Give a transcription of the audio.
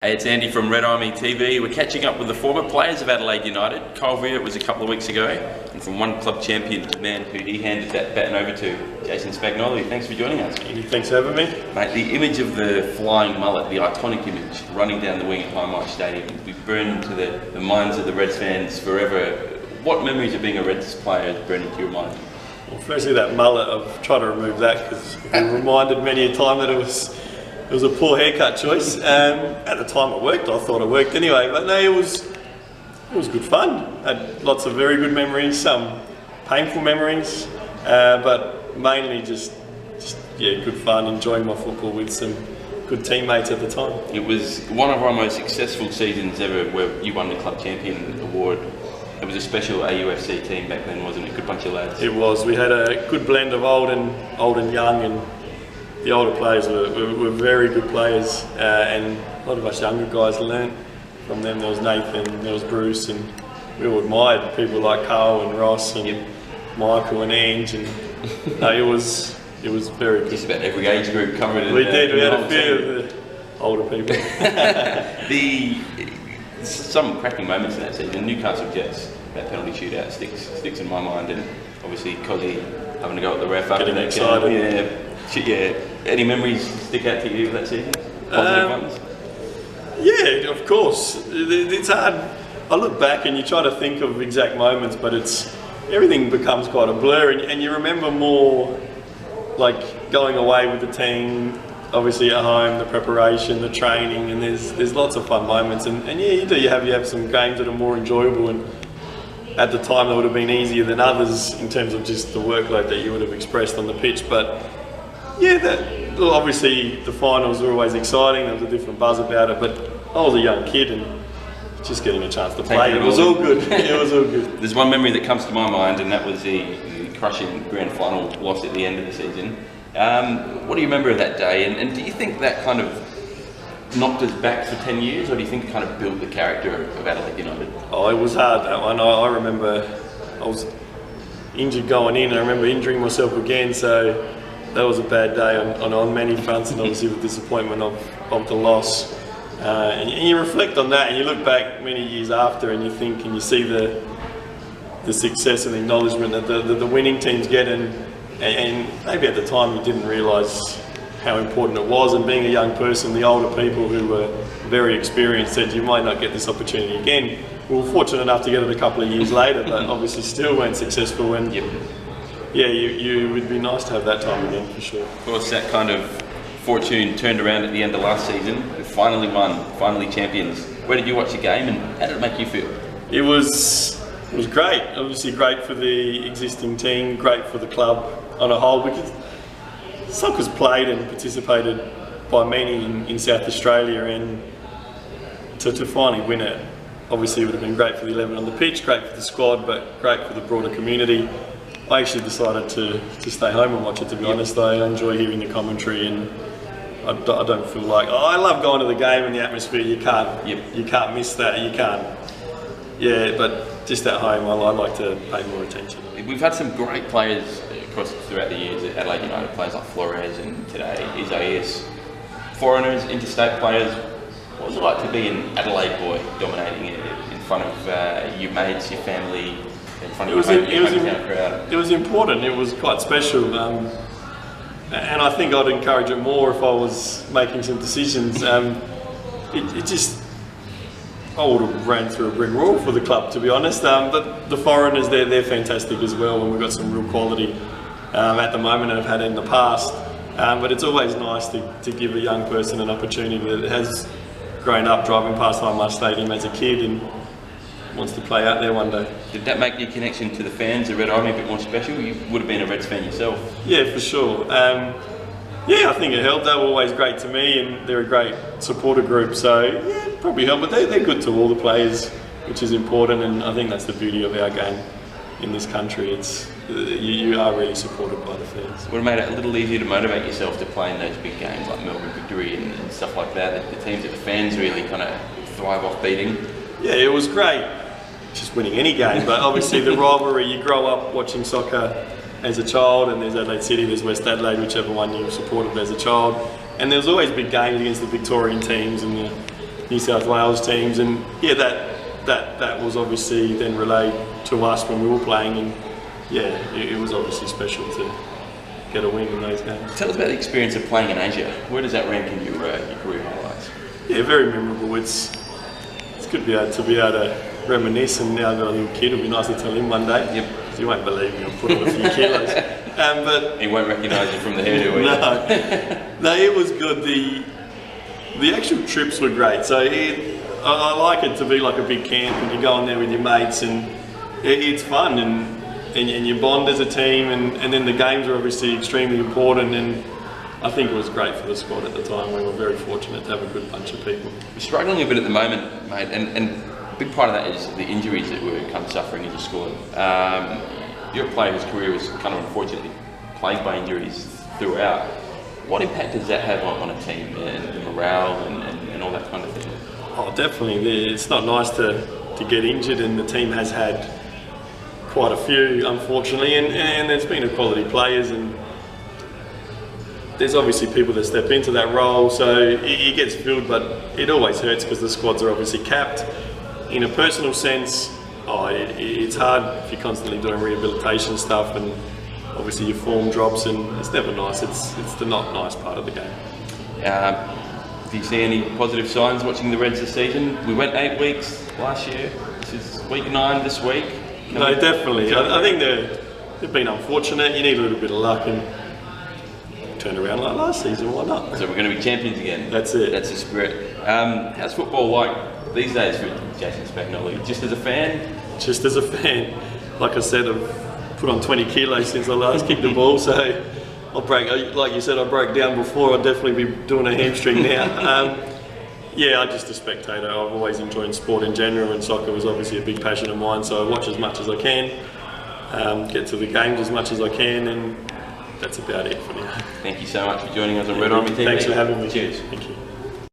Hey, it's Andy from Red Army TV. We're catching up with the former players of Adelaide United. Kyle Veer was a couple of weeks ago, and from one club champion to the man who he handed that baton over to, Jason Spagnuolo. Thanks for joining us. Andy, thanks for having me. Mate, the image of the flying mullet, the iconic image, running down the wing at Hindmarsh Stadium, will be burned into the minds of the Reds fans forever. What memories of being a Reds player has burned into your mind? Well, firstly, that mullet, I've tried to remove that because it reminded many a time that it was a poor haircut choice. At the time it worked, I thought it worked anyway, but no, it was good fun. Had lots of very good memories, some painful memories, but mainly just good fun, enjoying my football with some good teammates at the time. It was one of our most successful seasons ever where you won the club champion award. It was a special AUFC team back then, wasn't it? Good bunch of lads. It was. We had a good blend of old and young, and the older players were very good players, and a lot of us younger guys learnt from them. There was Nathan, there was Bruce, and we all admired people like Carl and Ross and Michael and Ange, and it was very good. Just about every age group covered. We did. We had a few of the older people. Some cracking moments in that season. Newcastle Jets, that penalty shootout sticks in my mind, and obviously Cozzy having to go at the ref after that. Excited. Yeah. Any memories stick out to you of that season? Positive ones? Yeah, of course. It's hard. I look back and you try to think of exact moments, but everything becomes quite a blur, and you remember more like going away with the team, obviously at home, the preparation, the training, and there's lots of fun moments, and yeah, you have some games that are more enjoyable, and at the time that would have been easier than others in terms of just the workload that you would have expressed on the pitch. But yeah, obviously the finals were always exciting. There was a different buzz about it, but I was a young kid and just getting a chance to play, it was all good. It was all good. There's one memory that comes to my mind, and that was the crushing grand final loss at the end of the season. What do you remember of that day, and do you think that kind of knocked us back for 10 years, or do you think it kind of built the character of Adelaide United? Oh, it was hard, that one. I remember I was injured going in, and I remember injuring myself again, so that was a bad day on many fronts, and obviously the disappointment of the loss. And you reflect on that, and you look back many years after, and you think, and you see the success and the acknowledgement that the winning teams get, and maybe at the time you didn't realise how important it was, and being a young person, the older people who were very experienced said you might not get this opportunity again. We were fortunate enough to get it a couple of years later, but obviously still weren't successful, and yeah, you would be nice to have that time again, for sure. Of course, that kind of fortune turned around at the end of last season, and finally won, finally champions. Where did you watch the game, and how did it make you feel? It was great. Obviously great for the existing team, great for the club on a whole, because soccer's played and participated by many in South Australia, and to finally win it, obviously it would have been great for the 11 on the pitch, great for the squad, but great for the broader community. I actually decided to stay home and watch it, to be honest. I enjoy hearing the commentary, and I don't feel like, I love going to the game and the atmosphere. You can't miss that. You can't. Yeah, but just at home, I like to pay more attention. We've had some great players throughout the years at Adelaide United, players like Flores and today Isaias, foreigners, interstate players. What was it like to be an Adelaide boy dominating it in front of your mates, your family, in front of your hometown crowd? It was important. It was quite special, and I think I'd encourage it more if I was making some decisions. I would have ran through a brick wall for the club, to be honest. But the foreigners, they're fantastic as well, and we've got some real quality at the moment, and have had in the past. But it's always nice to give a young person an opportunity that has grown up driving past Hindmarsh Stadium as a kid and wants to play out there one day. Did that make your connection to the fans of Red Army a bit more special? You would have been a Reds fan yourself. Yeah, for sure. Yeah, I think it helped. They were always great to me, and they're a great supporter group, so yeah, it probably helped. But they're good to all the players, which is important, and I think that's the beauty of our game in this country. You are really supported by the fans. Would have made it a little easier to motivate yourself to play in those big games like Melbourne Victory and stuff like that, the teams that the fans really kind of thrive off beating. Yeah, it was great, just winning any game, but obviously the rivalry, you grow up watching soccer as a child, and there's Adelaide City, there's West Adelaide, whichever one you supported as a child, and there was always big games against the Victorian teams and New South Wales teams, and yeah, that was obviously then relayed to us when we were playing, and yeah, it was obviously special to get a win in those games. Tell us about the experience of playing in Asia. Where does that rank in your career highlights? Yeah, very memorable. It's good to be able to reminisce, and now I've got a little kid, it'll be nice to tell him one day. Yep. Because you won't believe me, I've put on a few kilos. But he won't recognise you from the hairdo either. No, it was good. The actual trips were great. So I like it to be like a big camp, and you go on there with your mates, and it's fun, and you bond as a team, and then the games are obviously extremely important, and I think it was great for the squad at the time. We were very fortunate to have a good bunch of people. We're struggling a bit at the moment, mate, and a big part of that is the injuries that we're kind of suffering as a squad. You're a player whose career was kind of unfortunately plagued by injuries throughout. What impact does that have on a team and morale and all that kind of thing? Oh, definitely. It's not nice to get injured, and the team has had quite a few, unfortunately, and there's been quality players, and there's obviously people that step into that role, so it gets filled, but it always hurts because the squads are obviously capped. In a personal sense, it's hard if you're constantly doing rehabilitation stuff, and obviously your form drops, and it's never nice. It's the not nice part of the game. Do you see any positive signs watching the Reds this season? We went 8 weeks last year. This is week 9 this week. No, definitely. I think they've been unfortunate. You need a little bit of luck, and turn around like last season. Why not? So we're going to be champions again. That's it. That's the spirit. How's football like these days for Jason Spagnuolo? Just as a fan? Just as a fan. Like I said, I've put on 20 kilos since I last kicked the ball, so I'll break. Like you said, I broke down before. I'll definitely be doing a hamstring now. Yeah, I'm just a spectator. I've always enjoyed sport in general, and soccer was obviously a big passion of mine, so I watch as much as I can, get to the games as much as I can, and that's about it for now. Thank you so much for joining us on Red Army TV. Thanks for having me. Cheers. Thank you.